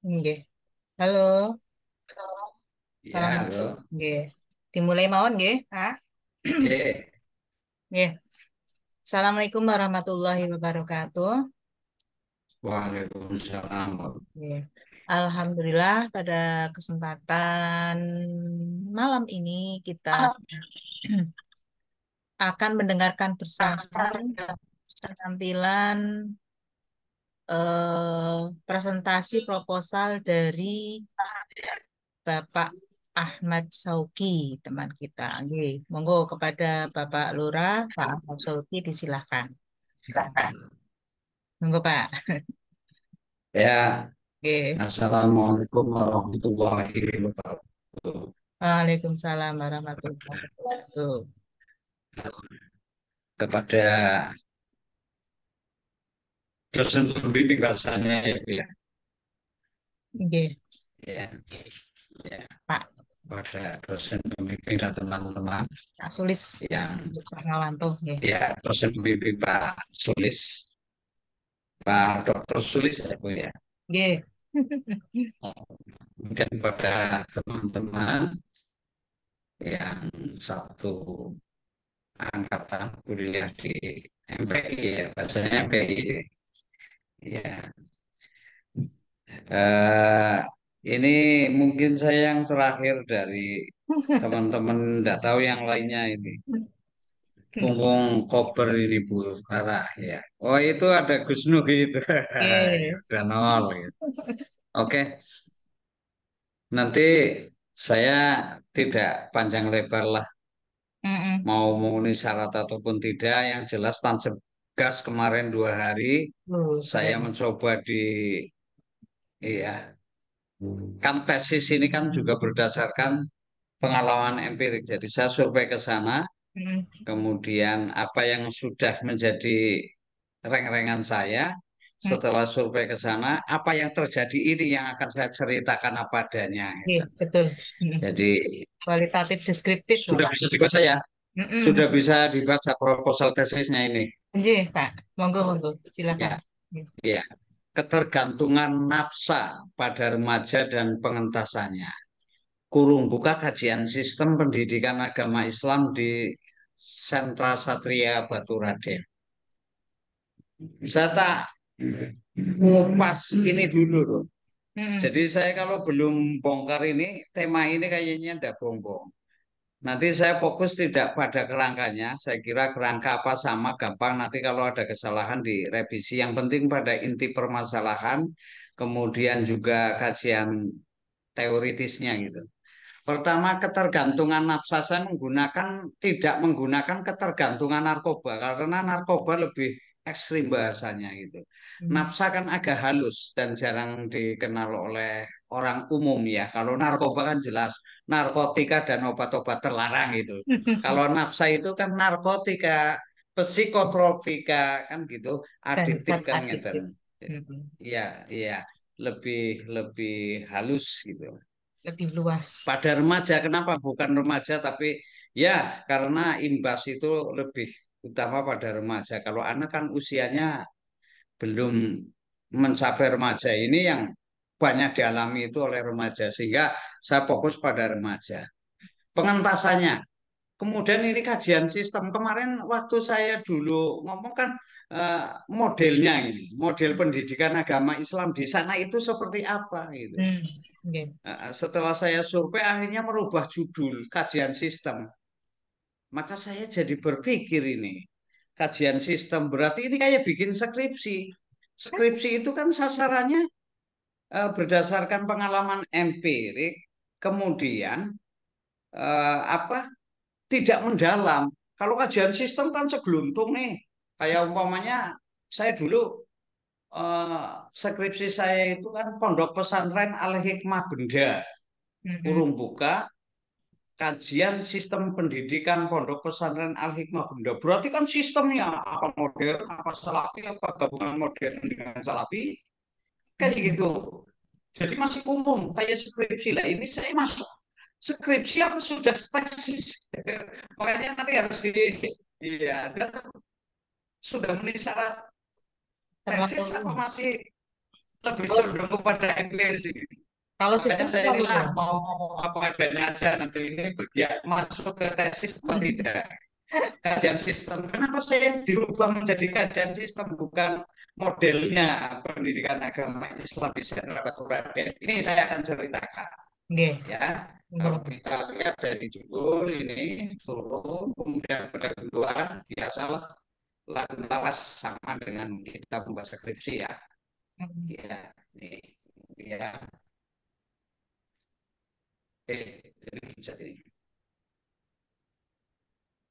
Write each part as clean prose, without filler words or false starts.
Nggih. Halo, Ya, Assalamualaikum. halo. Nggih. Dimulai mawon nggih, Pak. Oke. Nggih. Assalamualaikum warahmatullahi wabarakatuh. Waalaikumsalam. Nggih. Alhamdulillah pada kesempatan malam ini kita akan mendengarkan bersama penampilan presentasi proposal dari Bapak Ahmad Sauki, teman kita. Nggih. Monggo kepada Bapak Lurah, Pak Ahmad Sauki disilahkan. Monggo Pak. Ya, Oke. Assalamualaikum warahmatullahi wabarakatuh. Waalaikumsalam warahmatullahi wabarakatuh. Kepada dosen pembimbing bahasanya ya, Bu, ya. Oke, Ya, ya. Pak. Kepada dosen pembimbing dan teman-teman Pak Sulis, yang Pak Nawanto. Oke. ya dosen pembimbing Pak Sulis, Pak Dr. Sulis ya, Bu, ya. Oke. Kemudian kepada teman-teman yang satu angkatan kuliah di MPI ya, bahasanya MPI ya. eh ini mungkin saya yang terakhir dari teman-teman, tidak tahu yang lainnya ini. Punggung koper ini Bu Farah ya. Oh itu ada Gus Nuh gitu. Ya, Oke. udah nol gitu. Oke, nanti saya tidak panjang lebar lah Mm-mm. mau memenuhi syarat ataupun tidak. Yang jelas tancap gas kemarin 2 hari saya Keren. mencoba di, iya, kan tesis ini kan juga berdasarkan pengalaman empirik. Jadi saya survei ke sana, Mm-mm. kemudian apa yang sudah menjadi reng-rengan saya Mm. setelah survei ke sana, apa yang terjadi ini yang akan saya ceritakan apa adanya Oke, gitu. betul. Mm. Jadi Kualitatif deskriptif loh, sudah Pak. bisa dibaca ya, sudah Mm-mm. bisa dibaca proposal tesisnya ini. Oke, Pak. Monggo, monggo. Silakan. Ya, ya. Ketergantungan nafsa pada remaja dan pengentasannya. Kurung buka kajian sistem pendidikan agama Islam di Sentra Satria Batu Raden. Bisa tak ngupas ini dulu loh. Mm-mm. Jadi saya kalau belum bongkar ini, tema ini kayaknya ndak bongbong. Nanti saya fokus tidak pada kerangkanya. Saya kira kerangka apa sama gampang. Nanti kalau ada kesalahan direvisi. Yang penting pada inti permasalahan, kemudian juga kajian teoritisnya gitu. Pertama, ketergantungan nafsa, saya tidak menggunakan ketergantungan narkoba karena narkoba lebih ekstrim bahasanya gitu. Mm. Nafsa kan agak halus dan jarang dikenal oleh orang umum ya. Kalau narkoba kan jelas narkotika dan obat-obat terlarang gitu. Kalau nafsa itu kan narkotika, psikotropika kan gitu, Dan adiktif zat kan adiktif. ngeten. Mm-mm. Iya, iya, lebih lebih halus gitu. Lebih luas. Pada remaja, kenapa bukan remaja tapi ya karena imbas itu lebih utama pada remaja. Kalau anak kan usianya belum mencapai remaja, ini yang banyak dialami itu oleh remaja sehingga saya fokus pada remaja. Pengentasannya, kemudian ini kajian sistem. Kemarin waktu saya dulu ngomong kan, eh, modelnya ini, model pendidikan agama Islam di sana itu seperti apa gitu. Mm. Oke. Setelah saya survei akhirnya merubah judul kajian sistem. Maka saya jadi berpikir ini kajian sistem berarti ini kayak bikin skripsi. Skripsi itu kan sasarannya berdasarkan pengalaman empirik, kemudian apa tidak mendalam. Kalau kajian sistem kan segeluntung nih. Kayak umpamanya saya dulu, skripsi saya itu kan Pondok Pesantren Al Hikmah Benda, Mm-mm. kurung buka kajian sistem pendidikan Pondok Pesantren Al Hikmah Bunda. Berarti kan sistemnya apa modern, apa salafi, apa gabungan modern dengan salafi, kayak Mm-mm. gitu. Jadi masih umum kayak skripsi lah. Ini saya masuk skripsi apa sudah tesis. Makanya nanti harus di, iya, dan sudah memenuhi syarat tesis apa Terlalu masih lebih cenderung kepada empiris ini. Kalau Makanya sistem saya apa inilah lu? mau ngomong apa adanya aja nanti ini ya masuk ke tesis atau tidak. Kajian sistem. Kenapa saya dirubah menjadi kajian sistem bukan modelnya pendidikan agama Islam di Rabat Raden. Ini saya akan ceritakan Nggih. ya. Kalau kita lihat dari judul ini turun, kemudian pada kedua biasalah lagu lawas sama dengan kita membaca skripsi ya. Ya, nih, ya. Jadi bisa ini.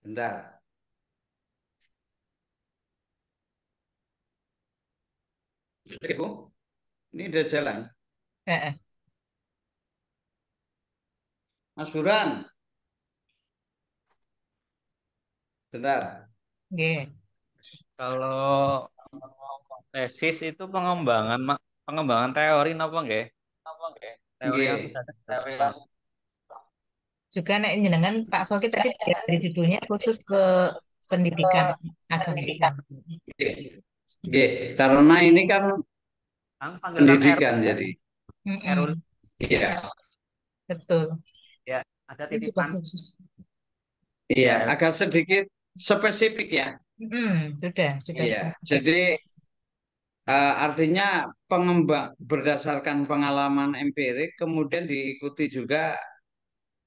Bentar. Oke, Bu. Ini udah jalan. Heeh. Mas Buran, bentar. Nggih. Kalau tesis itu pengembangan pengembangan teori apa enggak? Teori yang Oke. sudah ditetapkan. Juga nek jenengan Pak Soki tadi dari judulnya khusus ke pendidikan agama Islam. Oke. Oke. Karena ini kan Ang panggilkan pendidikan jadi. Erul Mm-mm. Iya. Betul. ya, ada Ini juga titipan khusus. Iya, ya. agak sedikit spesifik ya. Sudah Iya. spesifik. Jadi artinya pengembang berdasarkan pengalaman empirik kemudian diikuti juga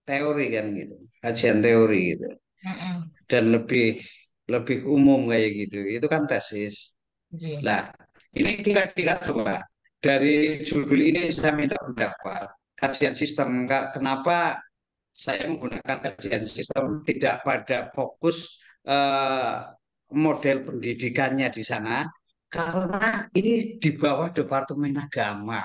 teori kan gitu. Kajian teori gitu. Mm-mm. Dan lebih lebih umum kayak gitu. Itu kan tesis. Nggih. Nah, ini kira-kira coba dari judul ini saya minta pendapat kajian sistem. Kenapa saya menggunakan kajian sistem tidak pada fokus model pendidikannya di sana, karena ini di bawah Departemen Agama.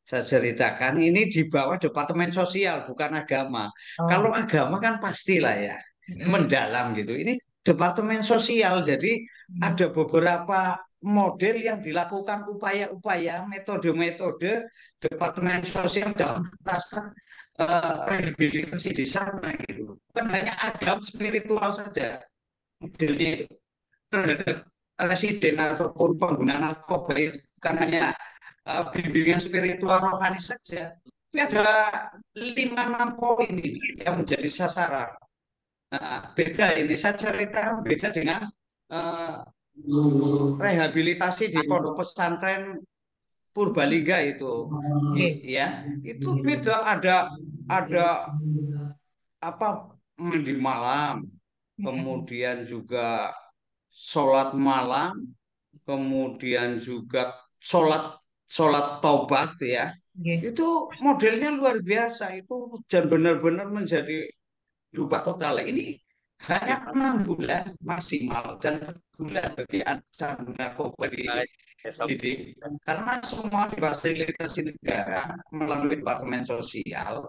Saya ceritakan ini di bawah Departemen Sosial, bukan agama. Oh. Kalau agama kan pastilah ya, Mm-mm. mendalam gitu. Ini Departemen Sosial, jadi Mm. ada beberapa model yang dilakukan upaya-upaya, metode-metode Departemen Sosial dalam menuntaskan rehabilitasi di sana gitu. Bukan hanya agama spiritual saja modelnya itu terhadap residen ataupun pengguna narkoba itu bukan hanya bimbingan spiritual rohani saja, tapi ada 5-6 poin ini yang menjadi sasaran. Nah, beda ini saya cerita beda dengan uh, rehabilitasi di pondok pesantren Purbalingga itu, Nggih. ya itu beda. Ada apa mandi malam, Mm-mm. kemudian juga sholat malam, kemudian juga sholat sholat taubat ya. Nggih. Itu modelnya luar biasa itu dan benar-benar menjadi berubah total. Ini hanya 6 bulan maksimal dan bulan bagi anak narkoba besok karena semua difasilitasi negara melalui Departemen Sosial.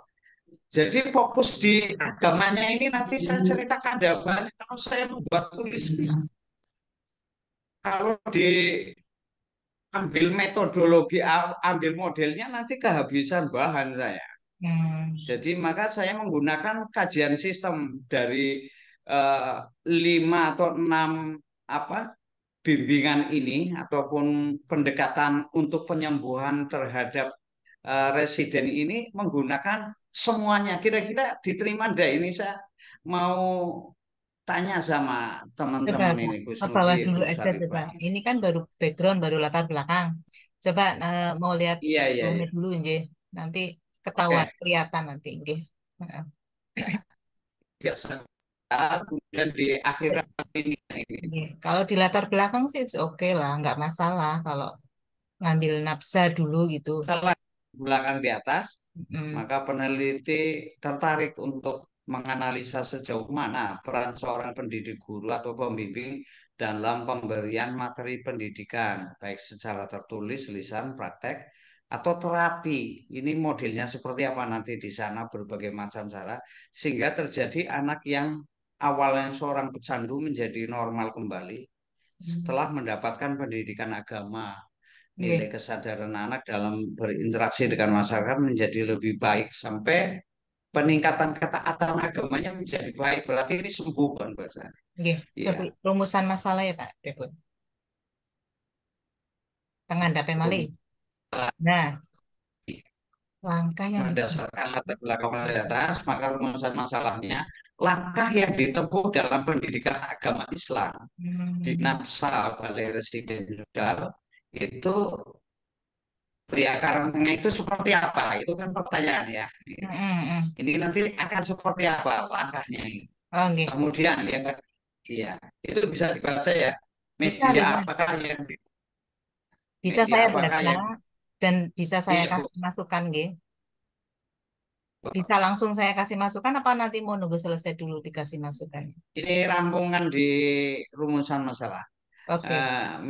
Jadi fokus di agamanya ini nanti saya ceritakan ada banyak kalau saya membuat tulisnya. Kalau diambil metodologi, ambil modelnya nanti kehabisan bahan saya. Hmm. Jadi maka saya menggunakan kajian sistem dari eh, 5 atau 6 apa bimbingan ini ataupun pendekatan untuk penyembuhan terhadap residen ini menggunakan semuanya. Kira-kira diterima enggak ini saya mau tanya sama Coba teman-teman Pak, ini Gus ke Nugi, bawah dulu Bu aja coba. Sarifah. Ini kan baru background, baru latar belakang. Coba mau lihat Iya, iya, sebelumnya iya. dulu, nggih. Nanti ketahuan, Oke. kelihatan nanti, nggih. Heeh. Biasa. Kemudian di akhirat ini. Nggih. Kalau di latar belakang sih oke lah, nggak masalah. Kalau ngambil nafsa dulu gitu. Salah belakang di atas, Hmm. maka peneliti tertarik untuk menganalisa sejauh mana peran seorang pendidik guru atau pembimbing dalam pemberian materi pendidikan, baik secara tertulis, lisan, praktek, atau terapi. Ini modelnya seperti apa nanti di sana berbagai macam cara, sehingga terjadi anak yang awalnya seorang pecandu menjadi normal kembali setelah mendapatkan pendidikan agama. Nggih. Nilai kesadaran anak dalam berinteraksi dengan masyarakat menjadi lebih baik sampai peningkatan ketaatan agamanya menjadi baik. Berarti ini sembuh kan bahasa. Nggih. Iya. Coba rumusan masalah ya Pak Deput. Tengah dape malih. Nah, langkah yang ditempuh. berdasarkan latar belakang mayoritas, maka rumusan masalahnya langkah yang ditempuh dalam pendidikan agama Islam di Hmm, Nafsa Balai Residensial itu ya karantina itu seperti apa? Itu kan pertanyaan ya. hmm, hmm. Ini nanti akan seperti apa langkahnya ini. Oke, Kemudian yang iya, itu bisa dibaca ya. bisa, Media bisa. apakah yang Bisa media saya apakah baca yang dan bisa saya iya Bu. kasih masukan, G. Bisa langsung saya kasih masukan apa nanti mau nunggu selesai dulu dikasih masukan? Ini rampungan di rumusan masalah. Oke.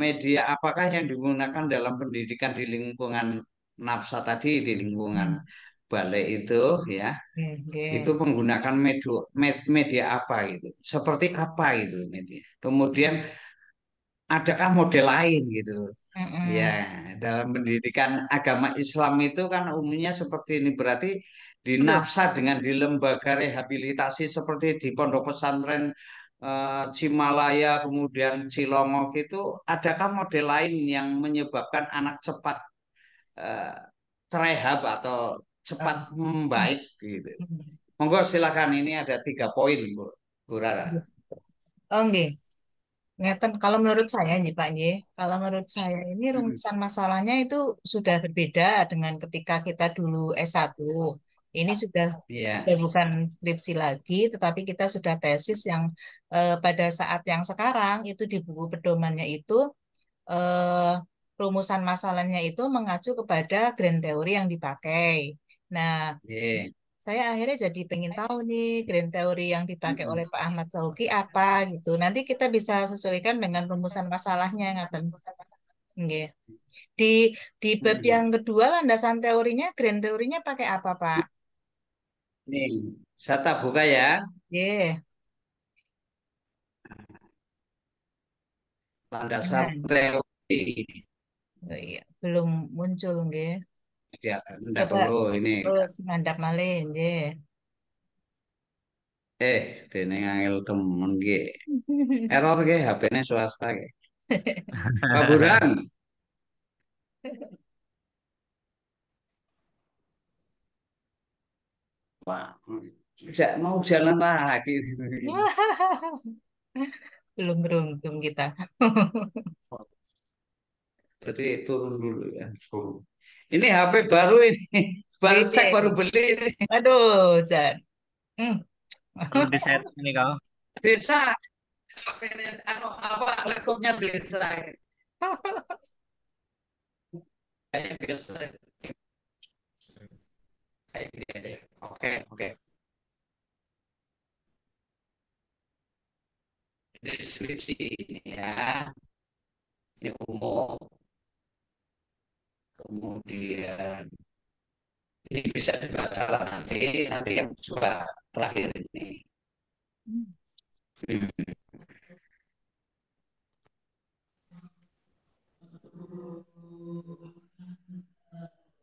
Media apakah yang digunakan dalam pendidikan di lingkungan nafsa tadi di lingkungan Hmm, balai itu ya itu oke. menggunakan media apa itu seperti apa itu media kemudian adakah model lain gitu ya Mm-mm. dalam pendidikan agama Islam itu kan umumnya seperti ini berarti di Betul. nafsa dengan di lembaga rehabilitasi seperti di Pondok Pesantren Cimalaya kemudian Cilongok itu adakah model lain yang menyebabkan anak cepat eh, terehab atau cepat Oh. Hmm, membaik gitu. hmm. Monggo silakan ini ada 3 poin Bu Rara. Oke. Ngeten, kalau menurut saya nih Pak Ye, kalau menurut saya ini Mm, rumusan masalahnya itu sudah berbeda dengan ketika kita dulu S1. Ini Iya, sudah bukan skripsi lagi, tetapi kita sudah tesis yang pada saat yang sekarang itu di buku pedomannya itu eh, rumusan masalahnya itu mengacu kepada grand theory yang dipakai. Nah, iya. saya akhirnya jadi pengen tahu nih grand theory yang dipakai oleh Mm, Pak Ahmad Sauki apa gitu. Nanti kita bisa sesuaikan dengan rumusan masalahnya ngaten. Nggih. Di di bab yang mm. kedua landasan teorinya grand teorinya pakai apa, Pak? Nih, saya tak buka ya. Nggih. Landasan Nah, teori. oh iya, belum muncul nggih. Ya, enggak Coba dulu ini. terus ngandap malih nggih. Dening angel temen ge. Error ge HP-ne swasta ge. Pak Burhan, Wah, tidak mau jalan lagi. Belum beruntung kita. Berarti turun dulu ya. Ini HP baru ini. Baru cek baru Nggih. beli ini. Aduh, Jan. Hmm. Perlu disetting ini kau. Desa. HP-ne anu apa laptopnya desa. Kayak biasa. Kayak gini aja. Oke, oke. Deskripsi ini ya. Ini umum. Kemudian ini bisa dibaca lah nanti yang coba terakhir ini. Hmm.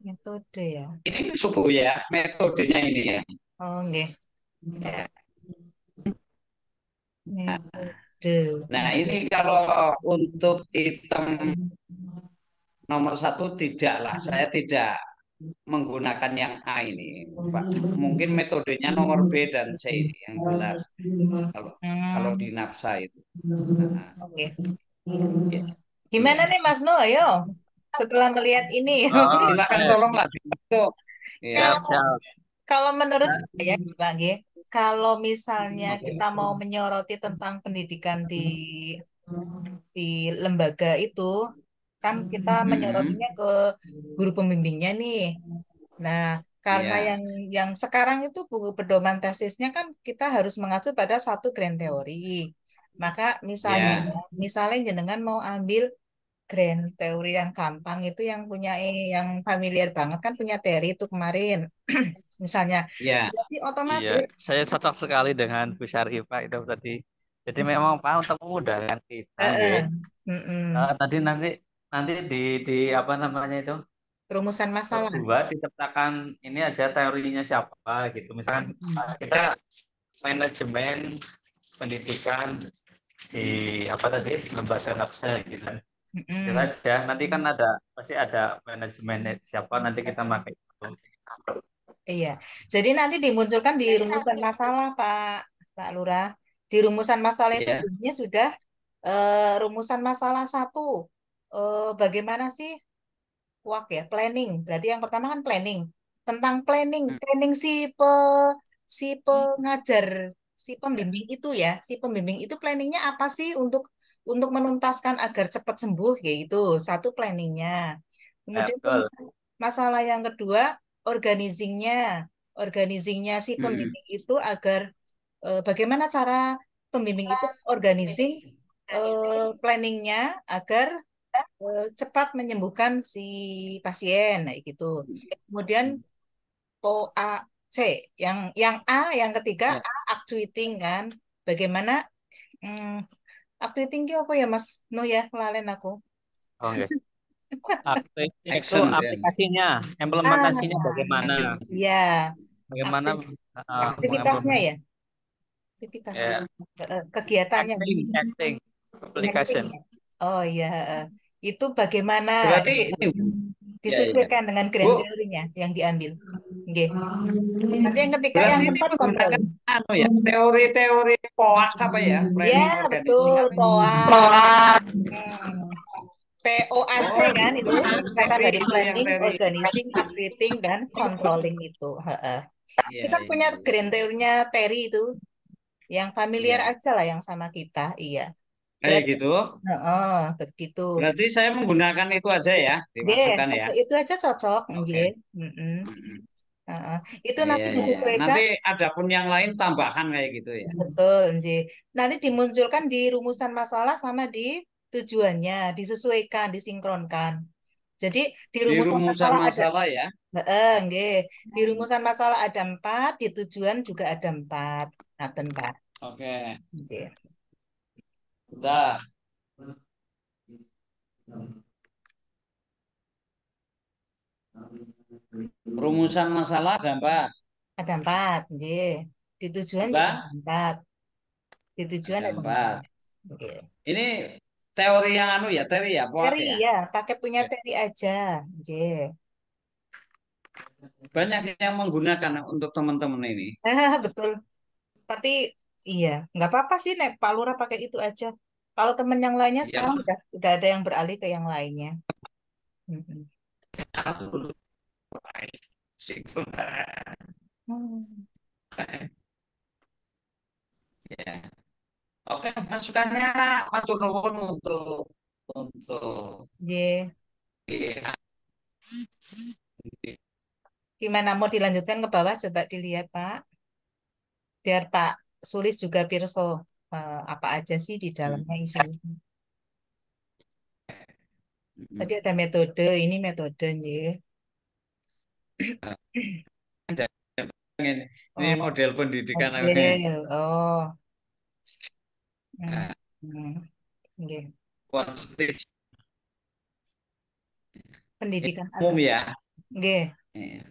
Metode ya. Ini subuh ya, metodenya ini ya. Oh, nggih. Ya. Metode. Nah ini kalau untuk item nomor 1 tidaklah, saya tidak menggunakan yang A ini, Pak. Mungkin metodenya nomor B dan C ini yang jelas. Kalau kalau di Hmm, nafsa itu. Nah, oke. ya, Gimana iya. nih Mas No? Ayo, setelah melihat ini. Oh, Silakan oke. tolonglah dibantu. Ya. Siap, Kalau siap. kalau menurut Sa- saya, Bang G, kalau misalnya kita Oke. mau menyoroti tentang pendidikan di lembaga itu, kan kita Mm-mm. menyorotnya ke guru pembimbingnya nih. Nah, karena Ya, yang sekarang itu buku pedoman tesisnya kan kita harus mengacu pada satu grand teori. Maka ya, misalnya jenengan mau ambil grand teori yang gampang itu yang punya yang familiar banget kan punya teori itu kemarin. Misalnya, ya. jadi Iya, otomatis. saya cocok sekali dengan Bu Syarifah itu tadi. Jadi memang Pak untuk memudahkan kita, nggih. eh, mm-mm. Tadi nanti nanti di apa namanya itu Rumusan bab masalah. 2 ditetapkan ini aja teorinya siapa gitu. Misalkan Mm-mm. kita manajemen pendidikan di apa tadi lembaga nafsa gitu. Itu Mm-mm. aja. Nanti kan pasti ada manajemen siapa nanti kita pakai itu. Iya, jadi nanti dimunculkan di rumusan masalah, Pak Lurah. Di rumusan masalah itu Iya. bunyinya sudah rumusan masalah satu. Bagaimana sih planning. Berarti yang pertama kan planning. Tentang planning, Hmm, planning si pengajar, si pembimbing itu ya, si pembimbing itu planningnya apa sih untuk menuntaskan agar cepat sembuh kayak gitu. Satu planningnya. ya, Kemudian betul. masalah yang kedua, organizingnya. Organizingnya si Mm-mm. pembimbing itu agar bagaimana cara pembimbing itu organizing planningnya agar cepat menyembuhkan si pasien, nah gitu. Kemudian POA C, yang A, yang ketiga Ya. A actuating kan, bagaimana hmm, actuating itu apa ya Mas? No ya, lalen aku. Oh, enggak. Itu Action then. aplikasinya, implementasinya Ah, bagaimana? ya, Bagaimana aktif, aktivitasnya mengimplementasi ya, aktivitasnya, ya, kegiatannya, acting acting. application. Oh ya, itu bagaimana Berarti ini Bu. Ya, ya. disesuaikan dengan Bu, grand teorinya yang diambil. Oke. Nanti yang ketiga, yang berarti ini keempat menggunakan controlling. anu ya, teori-teori POAS apa ya? Ya, Planning organizing betul, apa ya? POAS. Hmm. POAC Oh, kan itu singkatan teori dari itu yang planning, teori. organizing, activating, dan controlling itu. Heeh. Iya, Kita iya, punya iya. grand teorinya Terry itu, yang familiar Iya. aja lah yang sama kita. Iya. Kayak Berarti, gitu. heeh, begitu. Berarti saya menggunakan itu aja ya, Nggih, dimasukkan ya. itu aja cocok, nggih. Oke. Mm-mm. Mm-mm. Heeh. Itu Iya, nanti iya. Nanti disesuaikan. ada pun yang lain tambahan kayak gitu ya. Betul, Nji. Nanti dimunculkan di rumusan masalah sama di tujuannya, disesuaikan, disinkronkan. Jadi di Di rumusan rumusan masalah ada, masalah ya. nggih. Di rumusan masalah ada 4, di tujuan juga ada 4. Nah, Pak. Oke. Nggih. Udah. Rumusan masalah ada empat. Ada 4, nggih. Di tujuan juga ada Apa? 4. Di tujuan Ada ada empat. 4. Nggih. Ini teori yang anu ya, teori ya, POAK Teri ya. ya, pakai punya Ya. Teri aja. Nggih. Banyak yang menggunakan untuk teman-teman ini. Betul. Tapi iya, nggak apa-apa sih Nek Pak Lurah pakai itu aja. Kalau temen yang lainnya Ya, sekarang udah ada yang beralih ke yang lainnya. Mm-mm. satu. Hmm. Ya. Oke, masukannya matur nuwun untuk Ye. ya, Gimana mau dilanjutkan ke bawah? Coba dilihat Pak. Biar Pak Sulis juga pirso apa aja sih di dalamnya isinya. Tadi ada metode, ini metode, ye. ini Oh, model pendidikan model. Oh. Hmm. Hmm. Nggih. kuantitatif Pendidikan umum agama. ya. Nggih. Ya,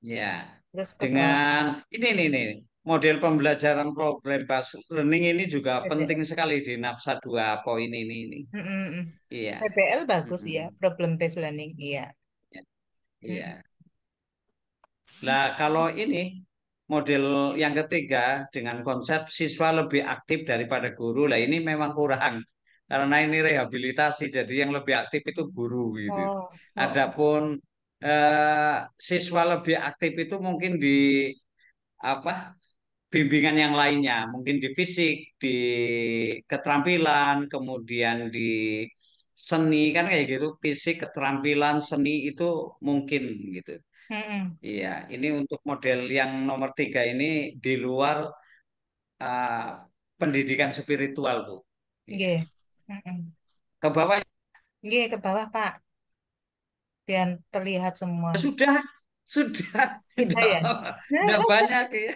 ya. Terus ke bawah. Dengan ini nih model pembelajaran problem based learning ini juga penting PBL. sekali di NAPSA 2 poin ini. Mm-mm. Iya. PBL bagus ya, Mm-mm. problem based learning. Iya. Ya, Mm. iya. Nah, kalau ini model yang ketiga dengan konsep siswa lebih aktif daripada guru, lah ini memang kurang karena ini rehabilitasi, jadi yang lebih aktif itu guru gitu. Oh, oh, Adapun siswa lebih aktif itu mungkin di apa bimbingan yang lainnya, mungkin di fisik, di keterampilan, kemudian di seni kan kayak gitu, fisik, keterampilan, seni itu mungkin gitu. mm-mm. Iya, ini untuk model yang nomor tiga ini di luar uh, pendidikan spiritual, Bu. Iya. Nggih. Mm-mm. Ke bawah Nggih, ke bawah Pak, biar terlihat semua. sudah, sudah, Sudah udah, ya? udah banyak ya.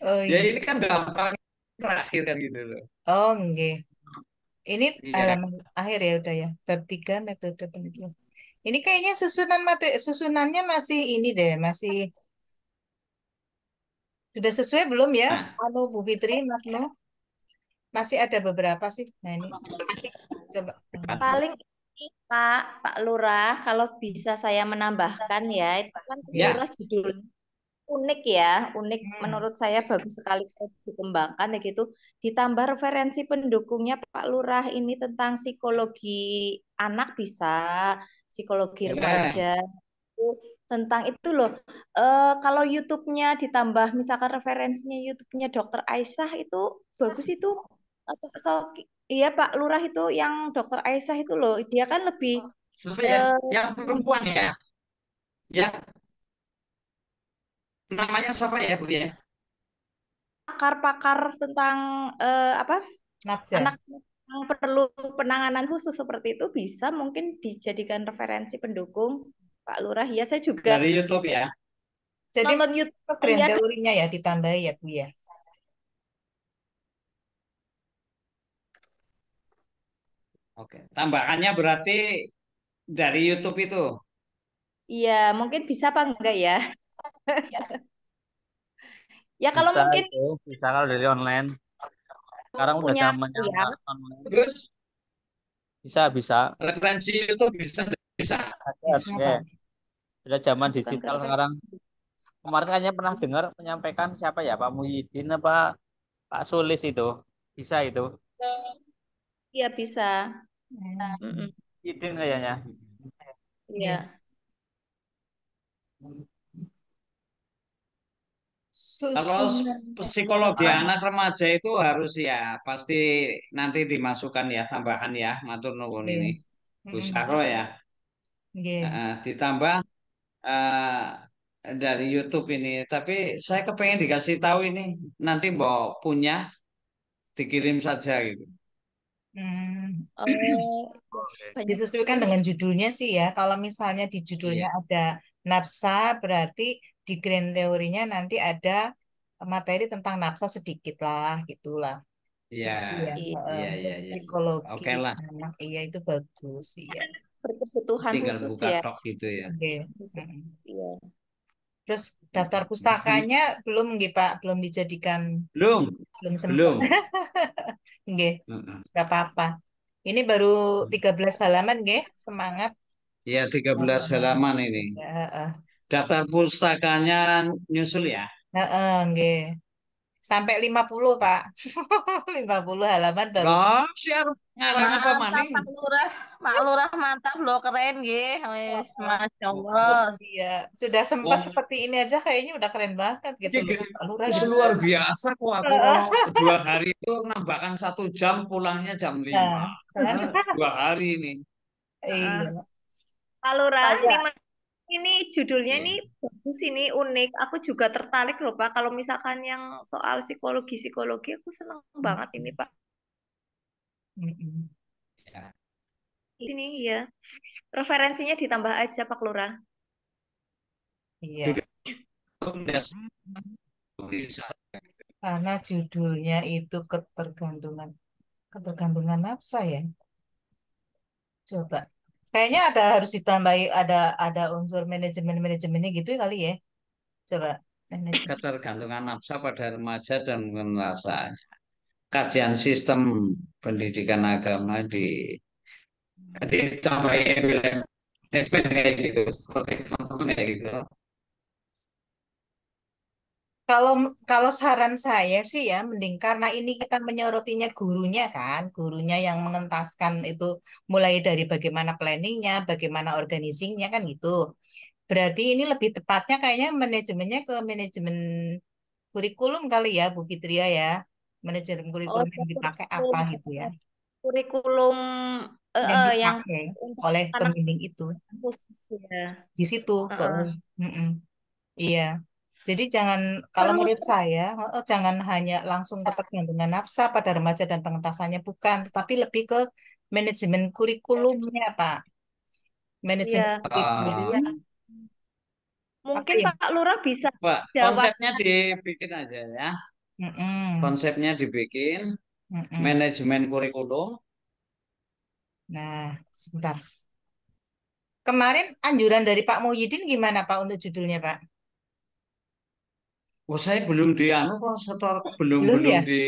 Oh Ya iya. ini kan gampang terakhir kan gitu loh. Oh nggih. Ini Iya. halaman akhir ya udah ya. Bab 3 metode penelitian. Ini kayaknya susunannya masih ini deh, masih sudah sesuai belum ya? Nah, Anu Bu Fitri, Mas Nu, masih ada beberapa sih. Nah ini coba. depan. Paling Pak Lurah, kalau bisa saya menambahkan ya, itu kan Pak Ya. Lurah judulnya unik ya, unik Hmm. menurut saya bagus sekali kalau dikembangkan ya gitu. Ditambah referensi pendukungnya Pak Lurah ini tentang psikologi anak bisa, psikologi Boleh. remaja, itu tentang itu loh. Kalau YouTube-nya ditambah misalkan referensinya YouTube-nya Dokter Aisyah itu bagus itu. Iya Pak Lurah itu yang Dokter Aisyah itu loh, dia kan lebih Siapa ya? eh, Yang perempuan ya? Ya, namanya siapa ya, Bu ya? pakar-pakar tentang apa Nafsa. anak yang perlu penanganan khusus seperti itu bisa mungkin dijadikan referensi pendukung Pak Lurah. Ya saya juga Dari YouTube ya? Jadi nonton YouTube grand ya. teorinya ya ditambahi ya Bu ya. Oke. Tambahannya berarti dari YouTube itu. Iya, mungkin bisa apa enggak ya? Ya kalau Bisa mungkin itu, bisa kalau dari online. Sekarang udah punya zamannya ya, online. Terus Bisa, bisa. referensi YouTube bisa bisa. Ada, Bisa ada. Pak. Sudah zaman masukkan ke digital referensi. sekarang. Kemarin kayaknya pernah dengar menyampaikan siapa ya, Pak Muhyiddin apa Pak Sulis itu. Bisa itu. Iya bisa. Hmm. Mm-mm. Muhyiddin kayaknya. Iya. Iya. Kalau Susunan. psikologi Ah, anak remaja itu harus ya pasti nanti dimasukkan ya tambahan ya matur nuwun iya. ini Bu Mm-mm. Saro ya. Iya. Ditambah dari YouTube ini. Tapi saya kepengen dikasih tahu ini nanti mau punya dikirim saja gitu. Hmm. Oh, Boleh. banyak Disesuaikan ini. dengan judulnya sih ya. Kalau misalnya di judulnya Iya, ada nafsa, berarti di grand teorinya nanti ada materi tentang nafsa sedikit lah, gitulah. iya, Gitu ya. Iya. Heeh. iya, iya, Terus iya. psikologi Oke lah, anak, iya itu bagus, iya. Berkebutuhan tinggal khusus buka ya. tok gitu ya. Oke. Khusus. Mm. Iya. Terus daftar Mm-mm. pustakanya belum nggih Pak, belum dijadikan, Belum, belum sempat. belum. Nggih, Mm-mm. nggak apa-apa. Ini baru 13 halaman nggih, semangat. Ya 13 halaman ini. Ya, heeh. Daftar pustakanya nyusul ya. Heeh, nggih. Sampai 50 Pak. 50 halaman baru. Loh, siar ngarang apa Mantap maning? Pak Lurah mantap loh keren nggih. Wis, Heeh. Masya Allah. Iya, sudah sempat Wong seperti ini aja kayaknya udah keren banget gitu ini loh. Pak Lurah wis gitu. luar biasa kok aku Heeh. kalau 2 hari itu nambahkan 1 jam pulangnya jam 5. Nah, kan? 2 hari ini. Heeh. Iya. Pak Lurah, Saya ini judulnya Iya. ini bagus ini unik. Aku juga tertarik loh Pak. Kalau misalkan yang soal psikologi aku senang banget ini Pak. Mm-mm. Ya. Ini ya referensinya ditambah aja Pak Lurah. Iya. Sudah bisa. Karena judulnya itu ketergantungan nafsa ya. Coba. Kayaknya ada harus ditambahi ada unsur manajemennya gitu ya kali ya. Coba manajemen. Ketergantungan nafsa pada remaja dan penguasaan. Kajian sistem pendidikan agama ditambahin manajemen kayak gitu, seperti teman-teman kayak gitu. Kalau kalau saran saya sih ya, mending karena ini kita menyorotinya gurunya kan, gurunya yang mengentaskan itu mulai dari bagaimana planningnya, bagaimana organizingnya kan gitu. Berarti ini lebih tepatnya kayaknya manajemennya ke manajemen kurikulum kali ya, Bu Fitria ya. Manajemen Oh, kurikulum ya, yang dipakai apa kurikulum gitu ya, kurikulum yang yang dipakai untuk oleh anak pembimbing itu khusus ya. di situ. Heeh. Mm-mm. Iya. Jadi jangan, kalau Terus menurut saya, jangan hanya langsung ketergantungan nafsa pada remaja dan pengentasannya, bukan, tetapi lebih ke manajemen kurikulumnya, Pak. Manajemen ya Eh, kurikulum, apa mungkin ya? Pak Lurah bisa Pak, jawab. konsepnya dibikin aja ya. Mm-mm, Konsepnya dibikin, mm-mm. manajemen kurikulum. Nah, sebentar. Kemarin anjuran dari Pak Muhyiddin gimana, Pak, untuk judulnya, Pak? Oh, saya belum di anu kok, setor belum Belum belum ya? di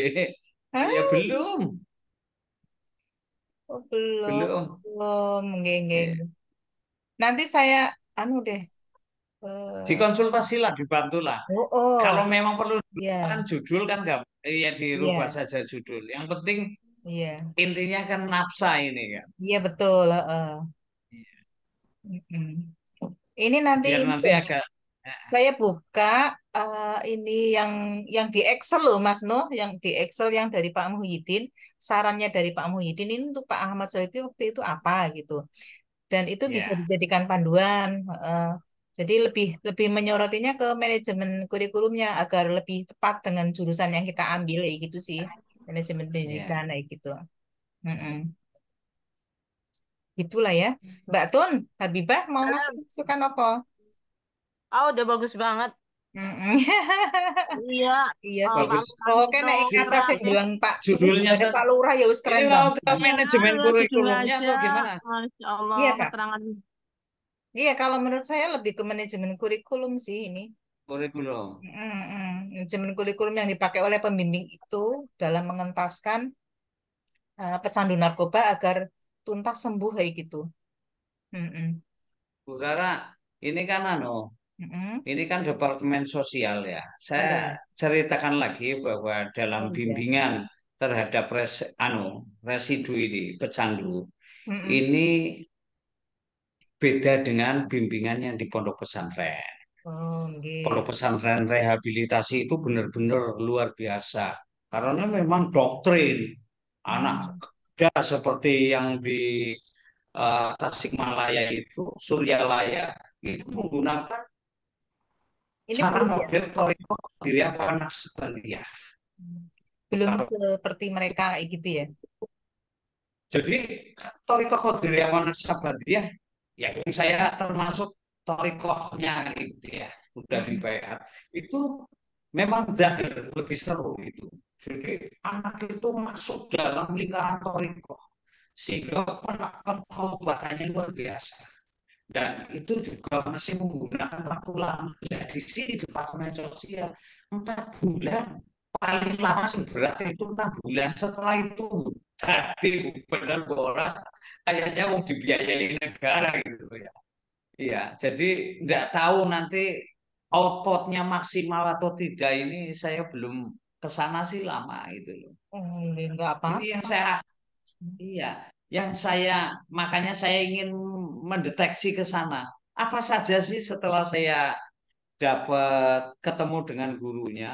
Hah? ya belum. Oh, belum. Belum. Belum. Nggih, nggih, Iya. nggih. Nanti saya anu deh. eh Dikonsultasilah, dibantulah. oh, Kalau oh. memang perlu kan Iya. judul kan nggak, ya dirubah Iya. saja judul. Yang penting Iya. intinya kan nafsa ini kan. Iya betul, heeh. Mm-mm. Ini nanti Biar ini nanti ya, agak saya buka ini yang di Excel loh Mas Noh, yang di Excel yang dari Pak Muhyiddin, sarannya dari Pak Muhyiddin ini untuk Pak Ahmad Syafiee waktu itu apa gitu. Dan itu bisa ya, dijadikan panduan. Jadi lebih lebih menyorotinya ke manajemen kurikulumnya agar lebih tepat dengan jurusan yang kita ambil ya gitu sih. Manajemen ya. pendidikan kayak gitu. Mm-mm. Itulah ya. Mbak Tun, Habibah mau ngasih Kalian, masukan apa? udah bagus banget. Mm-mm. Iya, Iya sih. Kak Bagus. Lurah Oke, itu nek iki apa keren sih deh. bilang Pak, Judulnya jawabannya saja. Pak Lurah ya wis Ini keren mau banget. ke Iya, manajemen lihat judulnya kurikulumnya aja. atau gimana? Masya Allah, Iya, Pak. keterangan. Iya, kalau menurut saya lebih ke manajemen kurikulum sih ini. Kurikulum. Manajemen kurikulum yang dipakai oleh pembimbing itu dalam mengentaskan pecandu narkoba agar tuntas sembuh kayak gitu. Mm-mm. Bu Rara, ini kan Mm-mm. ini kan Departemen Sosial ya. Saya Iya. ceritakan lagi bahwa dalam Oh iya. bimbingan terhadap residu ini, pecandu, Mm-mm. ini beda dengan bimbingan yang di pondok pesantren. Oh, Pondok nggih. pesantren rehabilitasi itu benar-benar luar biasa. Karena memang doktrin anak Mm. muda seperti yang di Tasikmalaya itu, Suryalaya, itu menggunakan Ini cara belum ya? model Toriko Diriapa Naksabandia. Belum seperti mereka kayak gitu ya? Jadi Toriko Qadiriyah Naksabandia, ya yang saya termasuk Torikohnya gitu ya, udah Mm-mm. dibayar. Itu memang jahil, lebih seru itu. Jadi anak itu masuk dalam lingkaran Toriko sehingga pengobatan luar biasa. Dan itu juga masih menggunakan waktu lama. Ya, di sini Departemen Sosial 4 bulan, paling lama seberat itu 6 bulan. Setelah itu jadi benar orang kayaknya mau dibiayai negara gitu ya. Iya, jadi nggak tahu nanti outputnya maksimal atau tidak, ini saya belum kesana sih lama gitu loh. Oh, nggak Ini yang apa-apa. saya Iya, yang makanya saya ingin mendeteksi ke sana. Apa saja sih setelah saya dapat ketemu dengan gurunya?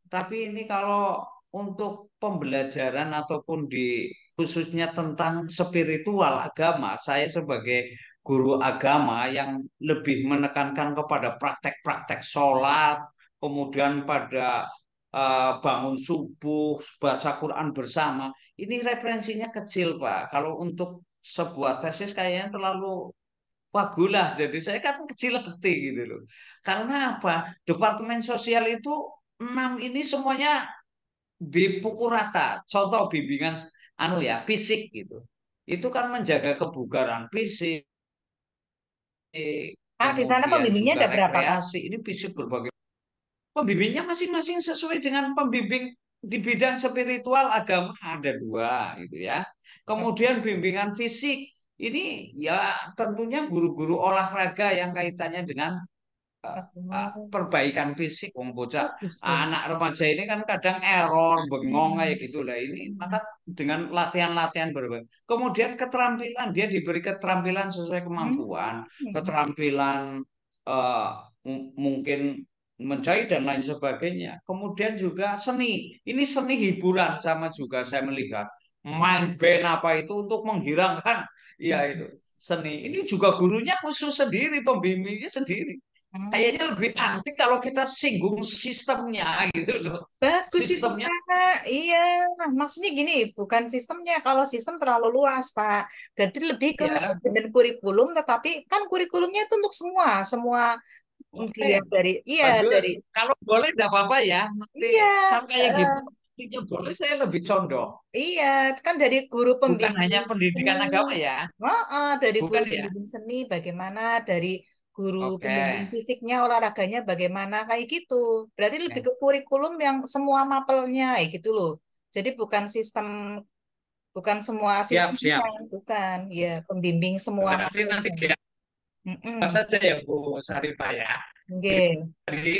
Tapi ini kalau untuk pembelajaran ataupun di khususnya tentang spiritual agama, saya sebagai guru agama yang lebih menekankan kepada praktek-praktek sholat, kemudian pada bangun subuh, baca Quran bersama. Ini referensinya kecil, Pak. Kalau untuk sebuah tesis kayaknya terlalu wagulah. Jadi saya kan kecil hati gitu loh. Karena apa? Departemen sosial itu 6 ini semuanya dipukul rata. Contoh bimbingan fisik gitu. Itu kan menjaga kebugaran fisik, Ah, di sana kemudian pembimbingnya juga ada berapa, Pak? rekreasi. Ini fisik berbagai. Pembimbingnya masing-masing sesuai dengan pembimbing di bidang spiritual agama ada 2 gitu ya. Kemudian bimbingan fisik ini ya tentunya guru-guru olahraga yang kaitannya dengan Oh, perbaikan fisik. Wong bocah bagus, bagus. anak remaja ini kan kadang error bengong kayak Hmm. gitu lah, ini maka Hmm. dengan latihan-latihan berbagai. Kemudian keterampilan, dia diberi keterampilan sesuai kemampuan, Hmm. keterampilan eh, mungkin menjahit dan lain sebagainya. Kemudian juga seni, ini seni hiburan sama juga saya melihat main band apa itu untuk menghilangkan, ya itu seni. Ini juga gurunya khusus sendiri, pembimbingnya sendiri. Hmm. Kayaknya lebih antik kalau kita singgung sistemnya gitu loh. Bagus itu Sistemnya Pak. Iya, maksudnya gini, bukan sistemnya. Kalau sistem terlalu luas Pak. Jadi lebih ke ya. manajemen kurikulum, tetapi kan kurikulumnya itu untuk semua, semua Oke, dilihat dari, iya bagus. dari, Kalau boleh nggak apa-apa ya. Nanti iya, kalau kayak eh, gitu, nantinya boleh saya lebih condong. iya, kan dari guru Bukan hanya pembimbing pendidikan seni, agama ya. dari guru Bukan ya. pembimbing seni bagaimana, dari guru Oke. pembimbing fisiknya, olahraganya bagaimana kayak gitu. Berarti lebih Ya. ke kurikulum yang semua mapelnya kayak gitu loh. Jadi bukan sistem bukan semua Siap, siap. asistennya, bukan. Ya, pembimbing semua Berarti nanti materinya. dia Mm-mm. saja ya Bu Sarifah ya. Nggih. Jadi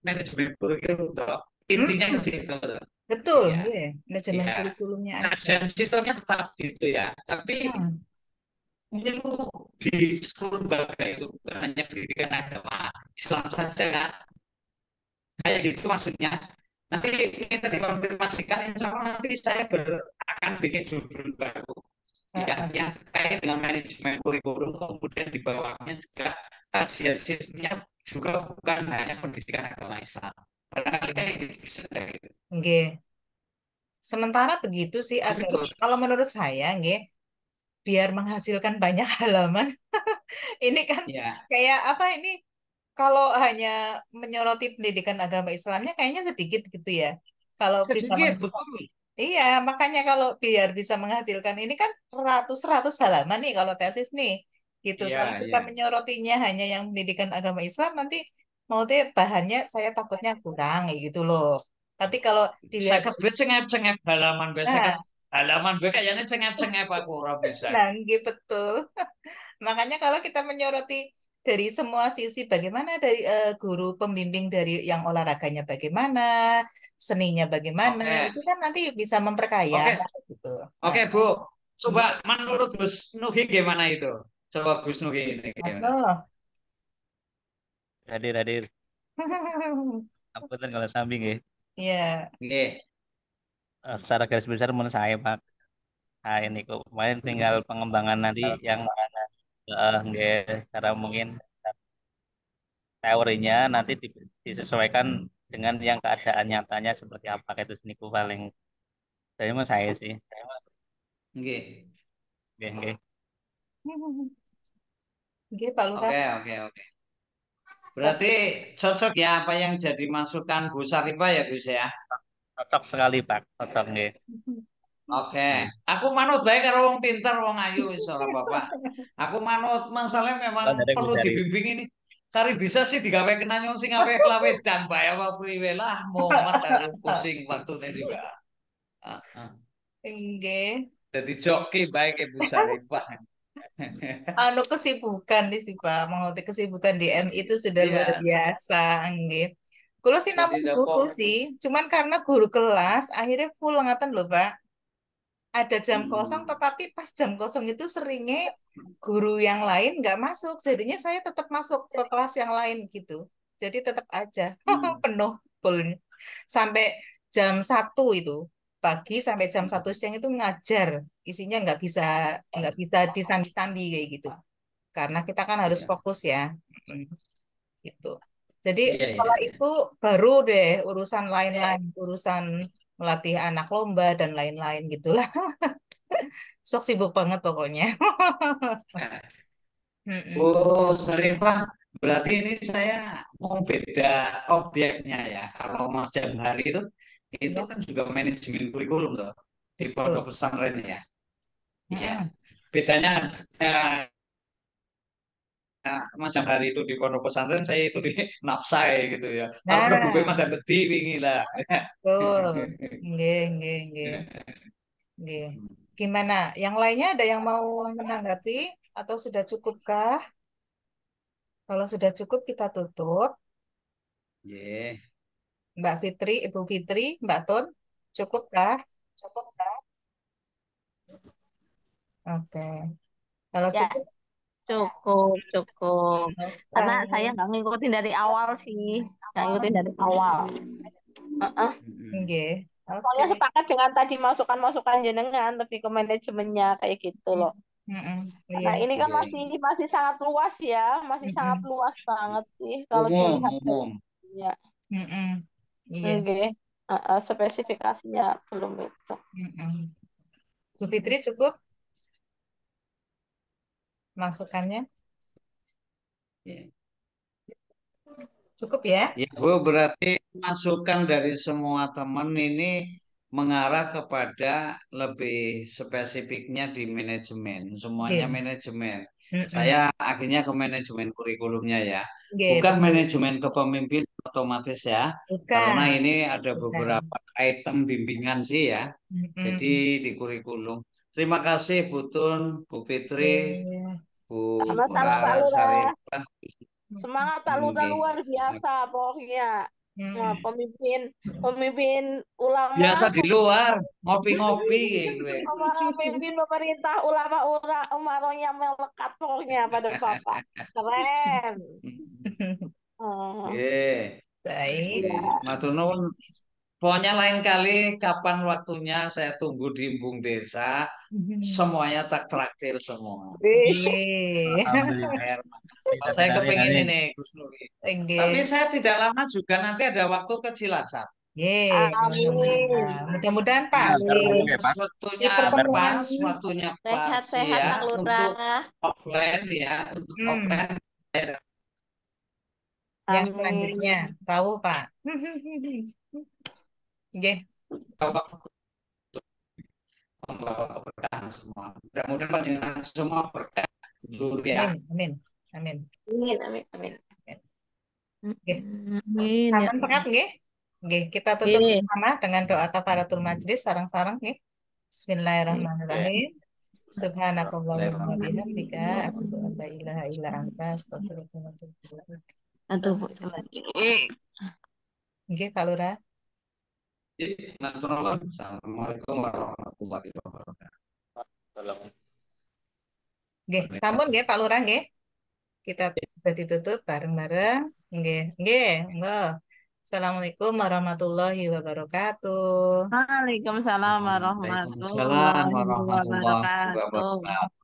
manajemen kurikulum toh. Intinya ke Mm-mm. situ toh. Betul, Iya, nggih. Manajemen iya. kurikulumnya aja. Kajian sistemnya tetap gitu ya. Tapi Hmm. ilmu di seluruh lembaga itu bukan hanya pendidikan agama Islam saja kan. Kayak gitu maksudnya. Nanti kita dikonfirmasikan, insya Allah nanti saya akan bikin judul baru. Ya, Heeh. yang terkait dengan manajemen kurikulum, kemudian di bawahnya juga kajian sistemnya juga bukan hanya pendidikan agama Islam. Barangkali kayak gitu bisa kayak gitu. Nggih. Sementara begitu sih agar Betul. kalau menurut saya nggih, biar menghasilkan banyak halaman. Ini kan Ya, kayak apa ini? Kalau hanya menyoroti pendidikan agama Islamnya kayaknya sedikit gitu ya. Kalau bisa sedikit betul. iya, makanya kalau biar bisa menghasilkan ini kan ratus-ratus halaman nih kalau tesis nih. Gitu. Kalau Iya, kita iya. menyorotinya hanya yang pendidikan agama Islam nanti mau deh bahannya saya takutnya kurang kayak gitu loh. Tapi kalau dilihat Saya gue cengep-cengep halaman, biasanya kan nah, halaman gue kayaknya cengep-cengep aku ora bisa. nah, gitu betul. Makanya kalau kita menyoroti dari semua sisi, bagaimana dari guru pembimbing dari yang olahraganya bagaimana, seninya bagaimana, Oke, itu kan nanti bisa memperkaya oke, gitu. Nah, oke Bu. ini Coba menurut Gus Nugi gimana itu? Coba Gus Nugi ini Mas gimana? Noh. Hadir. Apunten kalau sambing ya. Iya, Oke. Secara garis besar menurut saya Pak, nah ini kok kemarin tinggal pengembangan nanti yang nggak cara mungkin teorinya nanti disesuaikan dengan yang keadaan nyatanya seperti apa itu niku paling dari menurut saya sih. Oke. Oke. oke Pak Lurah. Oke, oke, oke. Berarti cocok ya apa yang jadi masukan Bu Sarifah ya Gus ya? Cocok sekali Pak, cocok nggih. Oke, Hmm. aku manut baik karo wong pinter, wong ayu wis ora Bapak. Aku manut masalah memang Kalau dari perlu dari dibimbing ini. Kari bisa sih digawe kenanyong sing ape lawe dan bae apa priwe lah mumet aku pusing waktune juga. Heeh. Enggak. Jadi joki baik Ibu Sarifah. Anu kesibukan nih sih Pak, mau kesibukan di M itu sudah luar Iya, biasa, enggak. Kalau sih jadi namun dapur guru sih, cuman karena guru kelas akhirnya full ngaten loh Pak. Ada jam kosong, hmm, tetapi pas jam kosong itu seringnya guru yang lain nggak masuk, jadinya saya tetap masuk ke kelas yang lain gitu. Jadi tetap aja hmm, penuh full sampai jam 1 itu pagi sampai jam 1 siang itu ngajar, isinya nggak bisa disambi-sambi kayak gitu. Karena kita kan harus iya, fokus ya. Mm, gitu. Jadi iya, iya, setelah iya. itu baru deh urusan lain-lain, urusan melatih anak lomba dan lain-lain gitulah. Sok sibuk banget pokoknya. Mm-mm. Oh, Sarifah, berarti ini saya mau beda objeknya ya. Kalau Mas Jamhari itu Ya, kan juga manajemen kurikulum loh di betul. pondok pesantren ya. Iya. Mm-mm. Bedanya eh, Mas Jamhari itu di pondok pesantren, saya itu di Napsai gitu ya. Kalau udah gue Nah, mata gede wingi lah. betul. Nggih, nggih, nggih, nggih. Gimana? Yang lainnya ada yang mau menanggapi atau sudah cukupkah? Kalau sudah cukup kita tutup. Iya. Mbak Fitri, Ibu Fitri, Mbak Tun, cukupkah? Oke. Kalau Ya, cukup, cukup, cukup. Karena saya oke. nggak ngikutin dari awal sih. Nggak ngikutin dari awal. Heeh. Mm-mm. Nggih. Oke. Soalnya sepakat dengan tadi masukan-masukan jenengan, lebih ke manajemennya kayak gitu loh. Mm-mm. Iya. Nah, ini kan Iya, masih iya. masih sangat luas ya, masih sangat Mm-mm. luas banget sih kalau Umum, dilihat dari umum. ya. Mm-mm. Iya. Oke. Spesifikasinya belum itu. Mm-mm. Bu Fitri cukup masukannya? Iya. Cukup ya? Ya, Bu, berarti masukan dari semua teman ini mengarah kepada lebih spesifiknya di manajemen. Semuanya Iya. manajemen. Mm-mm. Saya akhirnya ke manajemen kurikulumnya ya. Nggih, Bukan betul. manajemen kepemimpinan otomatis ya. Karena Bukan, ini ada bukan. beberapa item bimbingan sih ya. Jadi Mm-mm. di kurikulum. Terima kasih Bu Tun, Bu Fitri, Nggih. Bu Sama-sama Pak Lurah. Sarifah. Semangat Pak Lurah Nggih. luar biasa pokoknya. Wah, Mm. pemimpin pemimpin ulama, Biasa di luar, ngopi-ngopi gue. pemimpin pemerintah ulama umarohnya melekat pokoknya pada Bapak. Keren. Oh, Oke. Baik. iya. Matur nuwun. Pokoknya lain kali kapan waktunya saya tunggu di Embung Desa. Semuanya tak traktir semua. Nggih. Alhamdulillah. Air. Bisa Saya amin kepingin amin. ini Gus Nuri. Tapi Nggih. saya tidak lama juga nanti ada waktu ke Cilacap. Nggih, Amin. alhamdulillah. Mudah-mudahan Pak Antar di, ketemu ya Pas Pak. di waktunya pertemuan waktunya pas sih Sehat-sehat ya Pak untuk Lurah. offline ya, untuk hmm, offline saya yang Amin. selanjutnya. Tahu Pak. Nggih. dapat membawa keberkahan semua. Mudah-mudahan panjenengan semua berkah dulu ya. Amin, amin, amin. Amin, amin, amin. Nggih. Amin ya. Sampun tekap nggih. Nggih, kita tutup Oke. bersama dengan doa kafaratul majelis sareng-sareng nggih. Oke. Bismillahirrahmanirrahim. Subhanakallahumma wa bihamdika Amin. asyhadu an la ilaha illa anta astaghfiruka wa atubu ilaik. Aduh, Bu. Nggih, Pak Lurah. Matur nuwun. Assalamualaikum warahmatullahi wabarakatuh. Tolong. Nggih, sampun nggih Pak Lurah nggih. Kita sudah ditutup bareng-bareng. Nggih, nggih, enggak. Assalamualaikum warahmatullahi wabarakatuh. Waalaikumsalam Waalaikumsalam warahmatullahi warahmatullahi wabarakatuh. wabarakatuh.